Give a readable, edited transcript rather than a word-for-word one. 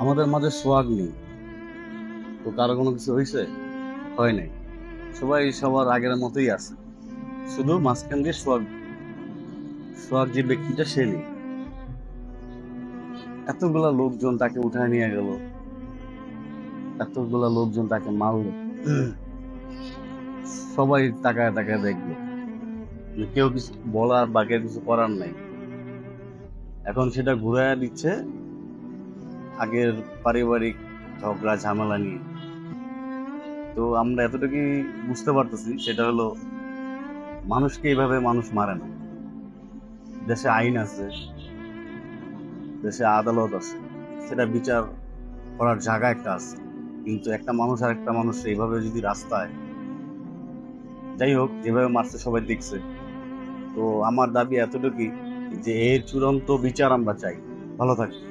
আমাদের মাঝে সোহাগ নেই। তো কারো কোনো কিছু হয়েছে? হয় নাই। সবাই সবার আগের মতোই আছে। শুধু মাঝখান দিয়ে সোহাগ, সোহাগ যে ব্যক্তিটা সে নেই। এতগুলা লোকজন তাকে উঠায় নিয়ে গেল, এতগুলা লোকজন তাকে মারলো। সবাই তাকায় তাকায় দেখলো, কিন্তু কেউ কিছু বলার বা কেউ কিছু করার নাই। এখন সেটা ঘুরাইয়া দিচ্ছে আগের পারিবারিক ঝগড়া ঝামেলা নিয়ে। তো আমরা এতটুকুই বুঝতে পারতেছি, সেটা হলো মানুষকে এইভাবে মানুষ মারে না। দেশে আইন আছে, দেশে আদালত আছে, সেটা বিচার করার জায়গা একটা আছে। কিন্তু একটা মানুষ আর একটা মানুষ এইভাবে যদি রাস্তায়, যাই হোক যেভাবে মারছে সবাই দেখছে। তো আমার দাবি এতটুকুই যে এর চূড়ান্ত বিচার আমরা চাই। ভালো থাকবে।